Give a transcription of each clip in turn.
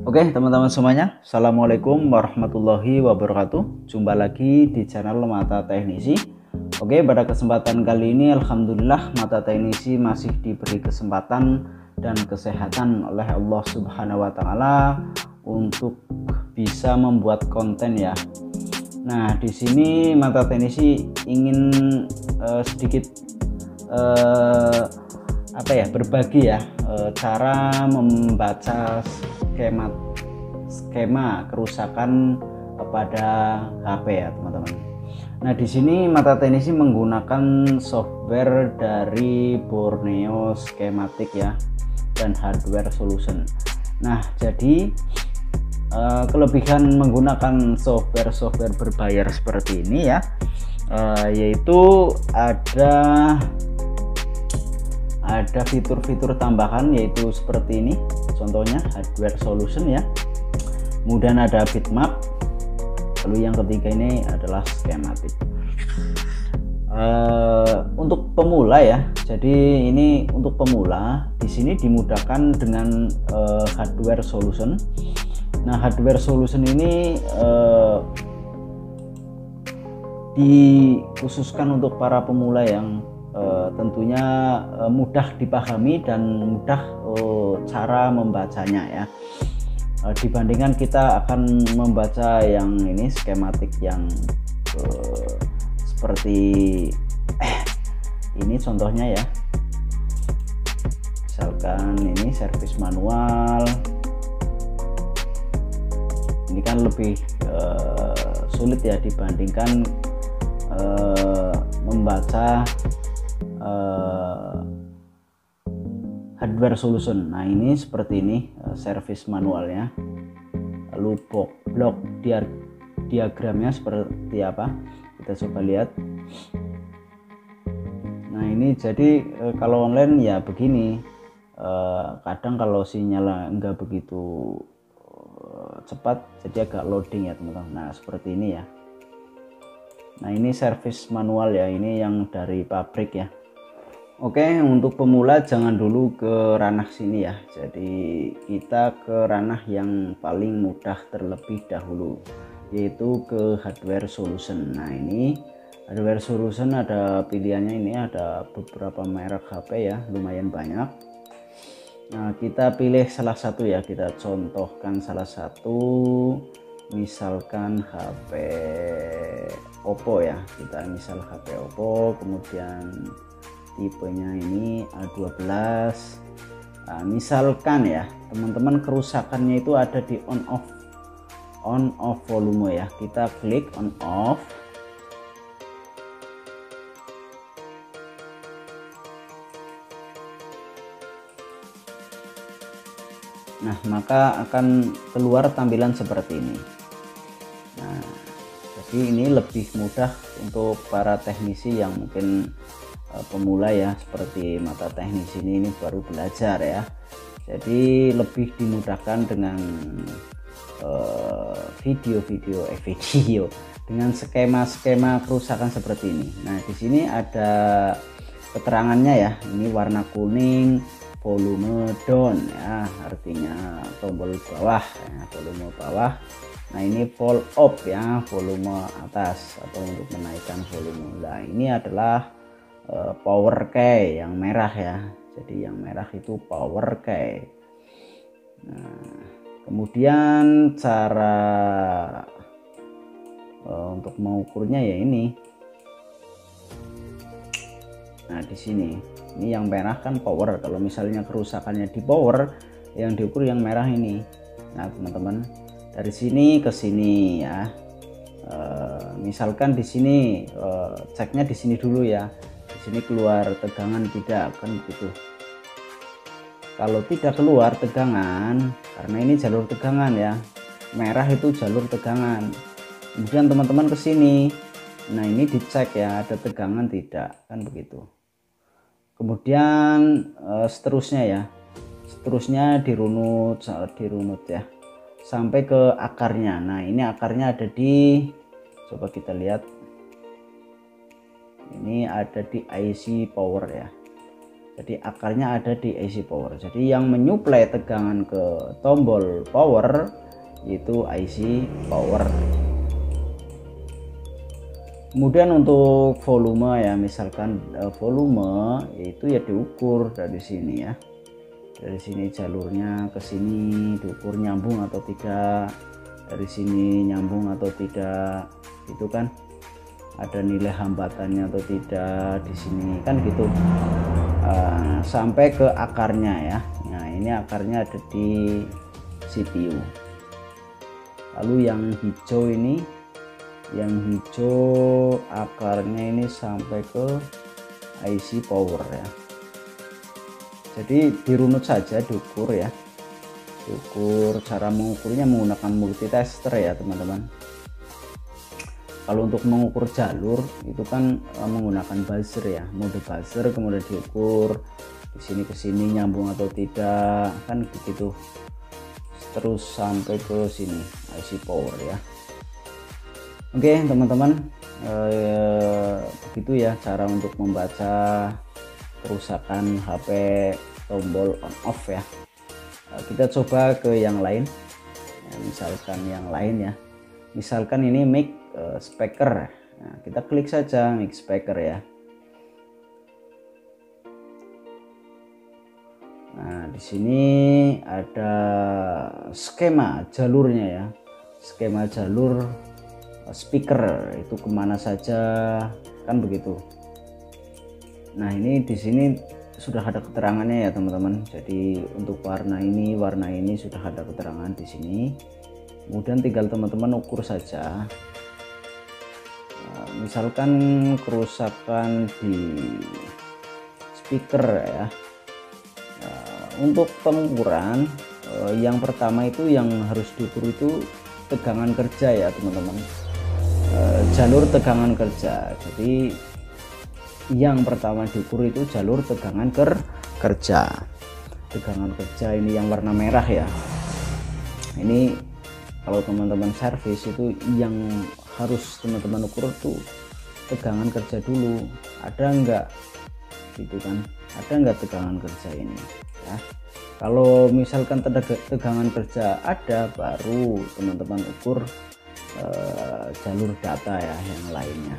Oke teman-teman semuanya, Assalamualaikum warahmatullahi wabarakatuh. Jumpa lagi di channel Mata Teknisi. Oke, pada kesempatan kali ini Alhamdulillah Mata Teknisi masih diberi kesempatan dan kesehatan oleh Allah Subhanahu wa Ta'ala untuk bisa membuat konten ya. Nah, di sini Mata Teknisi ingin sedikit berbagi ya cara membaca skema kerusakan kepada HP ya teman-teman. Nah, di sini Mata Teknisi menggunakan software dari Borneo Schematic ya dan Hardware Solution. Nah, jadi kelebihan menggunakan software berbayar seperti ini ya, yaitu ada fitur-fitur tambahan, yaitu seperti ini contohnya Hardware Solution ya, kemudian ada bitmap, lalu yang ketiga ini adalah schematic. Untuk pemula ya, jadi ini untuk pemula di sini dimudahkan dengan Hardware Solution. Nah, Hardware Solution ini dikhususkan untuk para pemula yang tentunya mudah dipahami dan mudah cara membacanya ya, dibandingkan kita akan membaca yang ini skematik yang seperti ini contohnya ya, misalkan ini servis manual, ini kan lebih sulit ya dibandingkan membaca Hardware Solution. Nah, ini seperti ini servis manualnya, lalu blok diagramnya seperti apa, kita coba lihat. Nah, ini jadi kalau online ya begini, kadang kalau sinyal enggak begitu cepat jadi agak loading ya teman-teman. Nah, seperti ini ya. Nah, ini servis manual ya, ini yang dari pabrik ya. Oke, untuk pemula jangan dulu ke ranah sini ya, jadi kita ke ranah yang paling mudah terlebih dahulu, yaitu ke Hardware Solution. Nah, ini Hardware Solution ada pilihannya, ini ada beberapa merek HP ya, lumayan banyak. Nah, kita pilih salah satu ya, kita contohkan salah satu, misalkan HP Oppo ya, kita misal HP Oppo, kemudian tipenya ini A12. Nah, misalkan ya teman-teman kerusakannya itu ada di on off volume ya, kita klik on off. Nah, maka akan keluar tampilan seperti ini. Nah, jadi ini lebih mudah untuk para teknisi yang mungkin pemula ya, seperti Mata Teknisi ini baru belajar ya, jadi lebih dimudahkan dengan video dengan skema kerusakan seperti ini. Nah, di sini ada keterangannya ya, ini warna kuning volume down ya, artinya tombol bawah ya, volume bawah. Nah, ini vol up ya, volume atas atau untuk menaikkan volume. Nah, ini adalah power key yang merah ya, jadi yang merah itu power key. Nah, kemudian cara untuk mengukurnya ya ini. Nah, di sini ini yang merah kan power, kalau misalnya kerusakannya di power, yang diukur yang merah ini. Nah, teman-teman, dari sini ke sini ya, misalkan di sini ceknya di sini dulu ya, di sini keluar tegangan tidak, kan begitu. Kalau tidak keluar tegangan, karena ini jalur tegangan ya, merah itu jalur tegangan. Kemudian teman-teman ke sini, nah ini dicek ya, ada tegangan tidak, kan begitu. Kemudian seterusnya ya, seterusnya dirunut ya sampai ke akarnya. Nah, ini akarnya ada di, coba kita lihat, ini ada di IC power ya. Jadi akarnya ada di IC power. Jadi yang menyuplai tegangan ke tombol power itu IC power. Kemudian untuk volume ya, misalkan volume itu ya diukur dari sini ya. Dari sini jalurnya ke sini diukur nyambung atau tidak, dari sini nyambung atau tidak, itu kan ada nilai hambatannya atau tidak di sini kan gitu. Sampai ke akarnya ya. Nah ini akarnya ada di CPU. Lalu yang hijau ini, yang hijau akarnya ini sampai ke IC power ya. Jadi dirunut saja, diukur ya, diukur. Cara mengukurnya menggunakan multitester ya teman-teman. Kalau untuk mengukur jalur itu kan menggunakan buzzer ya, mode buzzer, kemudian diukur di sini ke sini nyambung atau tidak kan begitu, terus sampai ke sini IC power ya. Oke teman-teman, begitu ya cara untuk membaca kerusakan HP tombol on off ya. Kita coba ke yang lain ya, misalkan yang lain ya, misalkan ini mic speaker. Nah, kita klik saja mic speaker ya. Nah di sini ada skema jalurnya ya, skema jalur speaker itu kemana saja kan begitu. Nah ini di sini sudah ada keterangannya ya teman-teman. Jadi untuk warna ini sudah ada keterangan di sini. Kemudian tinggal teman-teman ukur saja. Nah, misalkan kerusakan di speaker ya. Nah, untuk pengukuran yang pertama itu yang harus diukur itu tegangan kerja ya teman-teman. Jalur tegangan kerja. Jadi yang pertama diukur itu jalur tegangan kerja. Tegangan kerja ini yang warna merah ya. Ini kalau teman-teman servis itu yang harus teman-teman ukur tuh tegangan kerja dulu. Ada enggak gitu kan? Ada enggak tegangan kerja ini ya? Kalau misalkan tegangan kerja ada, baru teman-teman ukur jalur data ya yang lainnya.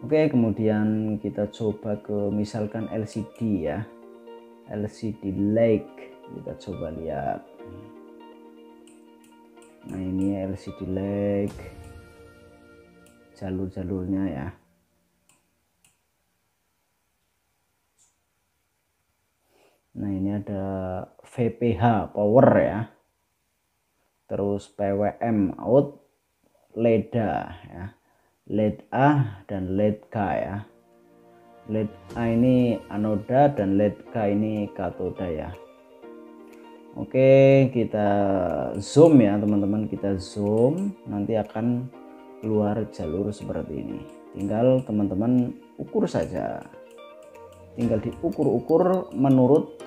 Oke, kemudian kita coba ke misalkan LCD ya, LCD lag, kita coba lihat. Nah ini LCD lag, jalur-jalurnya ya. Nah ini ada VPH power ya, terus PWM out, LEDA ya, LED A dan LED K ya. LED A ini anoda dan LED K ini katoda ya. Oke, kita zoom ya teman-teman, kita zoom, nanti akan keluar jalur seperti ini. Tinggal teman-teman ukur saja, tinggal diukur-ukur menurut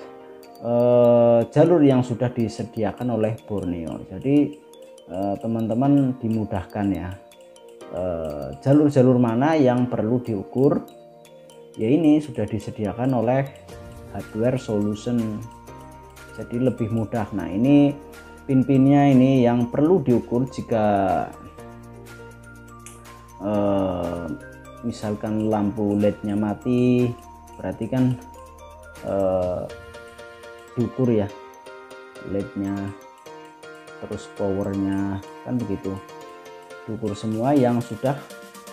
jalur yang sudah disediakan oleh Borneo. Jadi teman-teman dimudahkan ya, jalur-jalur mana yang perlu diukur ya, ini sudah disediakan oleh hardware solution, jadi lebih mudah. Nah ini pin-pinnya ini yang perlu diukur jika misalkan lampu LED-nya mati, berarti kan diukur ya LED-nya, terus powernya kan begitu, diukur semua yang sudah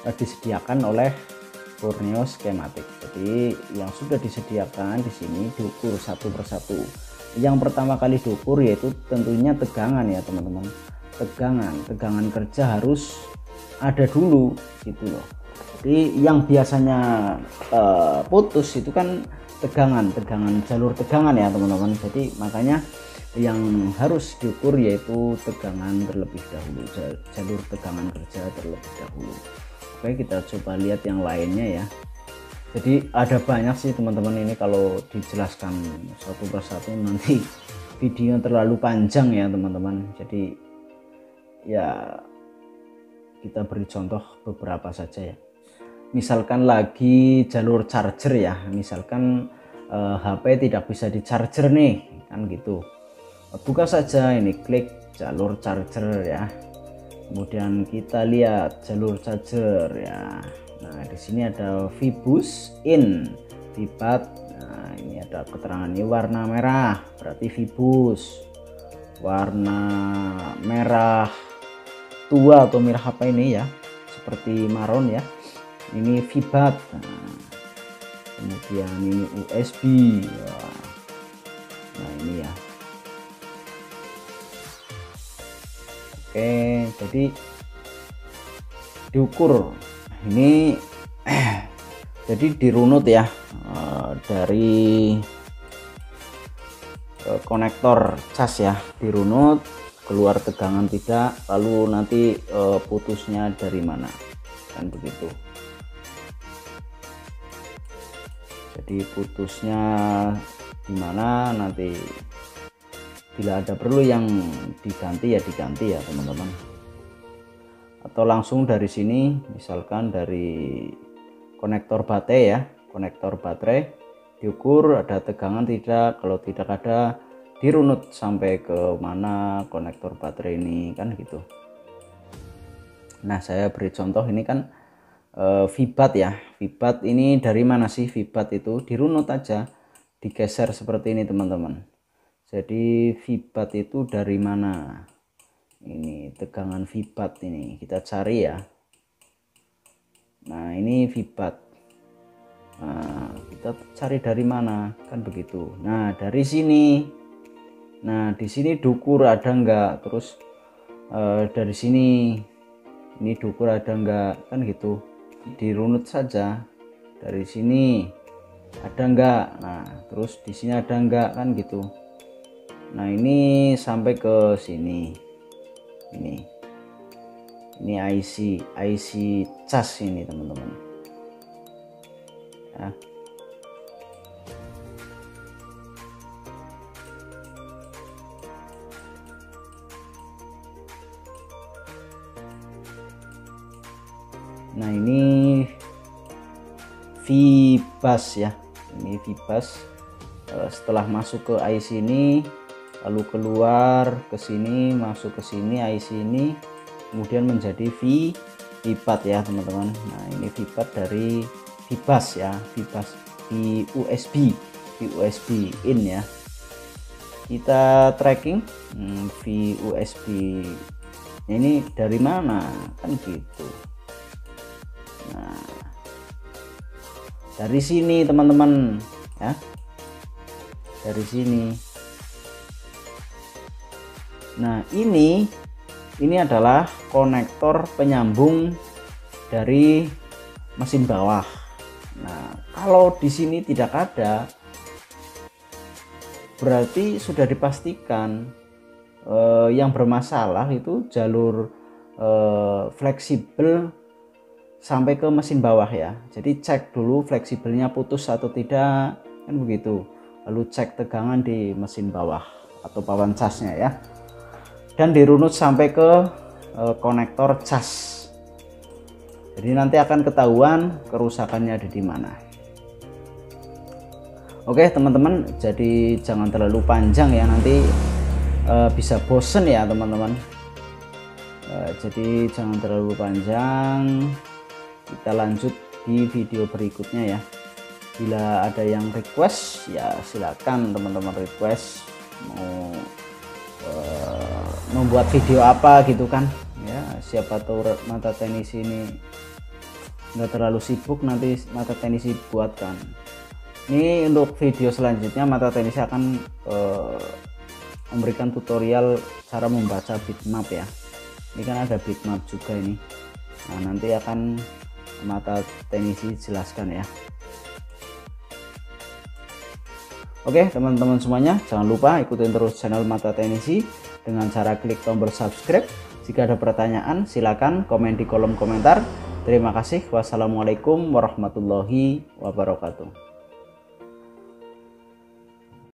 disediakan oleh Borneo schematic. Jadi yang sudah disediakan di sini diukur satu persatu. Yang pertama kali diukur yaitu tentunya tegangan ya teman-teman. Tegangan kerja harus ada dulu gitu loh. Jadi yang biasanya putus itu kan tegangan jalur tegangan ya teman-teman. Jadi makanya yang harus diukur yaitu tegangan terlebih dahulu, jalur tegangan kerja terlebih dahulu. Oke, kita coba lihat yang lainnya ya. Jadi ada banyak sih teman-teman, ini kalau dijelaskan satu persatu nanti video terlalu panjang ya teman-teman. Jadi ya kita beri contoh beberapa saja ya. misalkan lagi jalur charger ya, misalkan HP tidak bisa di charger nih kan gitu, buka saja ini, klik jalur charger ya, kemudian kita lihat jalur charger ya. Nah di sini ada VBoost in VBAT. Nah ini ada keterangan ini warna merah, berarti VBoost. Warna merah tua atau merah apa ini ya, seperti marron ya, ini VBAT. Nah, kemudian ini USB ya. Nah ini ya. Oke, jadi diukur ini jadi dirunut ya, dari konektor cas ya, dirunut, keluar tegangan tidak, lalu nanti putusnya dari mana kan begitu. Jadi putusnya di mana, nanti bila ada perlu yang diganti ya diganti ya teman-teman, atau langsung dari sini, misalkan dari konektor baterai ya, konektor baterai diukur ada tegangan tidak, kalau tidak ada dirunut sampai ke mana konektor baterai ini kan gitu. Nah saya beri contoh ini kan VBAT ya, VBAT ini dari mana sih? VBAT itu dirunut aja, digeser seperti ini teman-teman. Jadi VBAT itu dari mana? Ini tegangan VBAT ini kita cari ya. Nah ini VBAT. Nah kita cari dari mana kan begitu. Nah dari sini. Nah di sini diukur ada enggak, terus dari sini ini diukur ada enggak kan gitu, dirunut saja dari sini ada enggak, nah terus di sini ada enggak kan gitu. Nah ini sampai ke sini, ini IC cas ini teman-teman ya. Nah ini VBus ya, ini VBus. Setelah masuk ke IC ini, lalu keluar ke sini, masuk ke sini IC ini, kemudian menjadi VBAT ya teman-teman. Nah ini VBAT dari VBus ya, VBus USB in ya. Kita tracking VUSB ini dari mana kan gitu. Nah dari sini teman-teman ya, dari sini. Nah ini adalah konektor penyambung dari mesin bawah. Nah kalau di sini tidak ada, berarti sudah dipastikan yang bermasalah itu jalur fleksibel sampai ke mesin bawah ya. Jadi cek dulu fleksibelnya putus atau tidak kan begitu, lalu cek tegangan di mesin bawah atau pawan casnya ya, dan dirunut sampai ke konektor cas. Jadi nanti akan ketahuan kerusakannya ada di mana. Oke teman-teman, jadi jangan terlalu panjang ya, nanti bisa bosen ya teman-teman. Jadi jangan terlalu panjang, kita lanjut di video berikutnya ya. Bila ada yang request ya silakan teman-teman request mau membuat video apa gitu kan ya, siapa tahu mata tenis ini nggak terlalu sibuk, nanti mata tenis buatkan. Ini untuk video selanjutnya mata tenis akan memberikan tutorial cara membaca bitmap ya. Ini kan ada bitmap juga ini. Nah nanti akan mata teknisi jelaskan ya. Oke teman-teman semuanya, jangan lupa ikutin terus channel Mata Teknisi dengan cara klik tombol subscribe. Jika ada pertanyaan silakan komen di kolom komentar. Terima kasih. Wassalamualaikum warahmatullahi wabarakatuh.